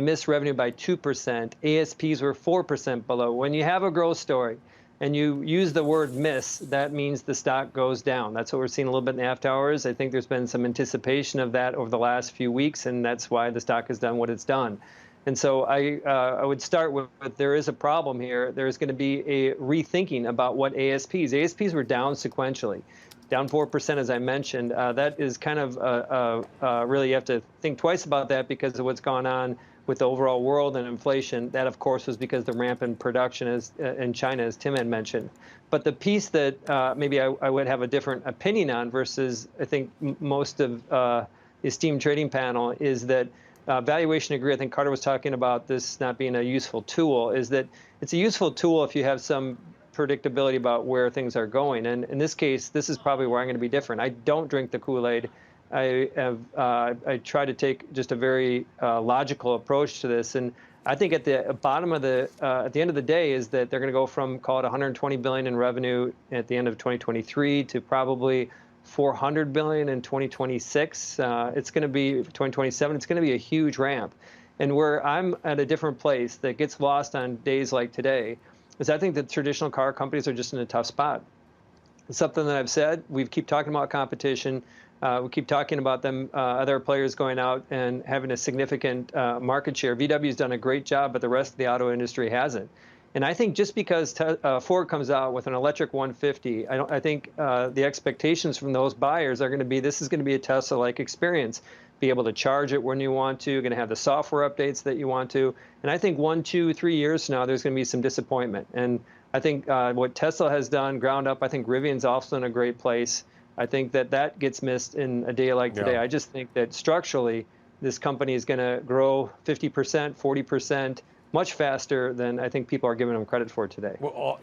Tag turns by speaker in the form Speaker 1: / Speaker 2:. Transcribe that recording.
Speaker 1: missed revenue by 2%. ASPs were 4% below. When you have a growth story and you use the word miss, that means the stock goes down. That's what we're seeing a little bit in the after hours. I think there's been some anticipation of that over the last few weeks, and that's why the stock has done what it's done. And so I would start with there is a problem here. There's going to be a rethinking about what ASPs. ASPs were down sequentially, down 4%, as I mentioned. That is kind of really, you have to think twice about that because of what's gone on with the overall world and inflation. That, of course, was because the rampant production in China, as Tim had mentioned. But the piece that maybe I would have a different opinion on versus I think most of the esteemed trading panel is that valuation agree. I think Carter was talking about this not being a useful tool, is that it's a useful tool if you have some predictability about where things are going. And in this case, this is probably where I'm going to be different. I don't drink the Kool-Aid. I try to take just a very logical approach to this. And I think at the bottom of at the end of the day is that they're going to go from, call it 120 billion in revenue at the end of 2023 to probably 400 billion in 2026. It's going to be 2027. It's going to be a huge ramp. And where I'm at a different place that gets lost on days like today is I think that traditional car companies are just in a tough spot. It's something that I've said. We keep talking about competition. We keep talking about them, other players going out and having a significant market share. VW's done a great job, but the rest of the auto industry hasn't. And I think just because Ford comes out with an electric 150, I think the expectations from those buyers are going to be this is going to be a Tesla-like experience. Be able to charge it when you want to, going to have the software updates that you want to. And I think 1, 2, 3 years from now, there's going to be some disappointment. And I think what Tesla has done, ground up, I think Rivian's also in a great place. I think that gets missed in a day like today. I just think that structurally, this company is going to grow 50%, 40%, much faster than I think people are giving them credit for today.
Speaker 2: Well,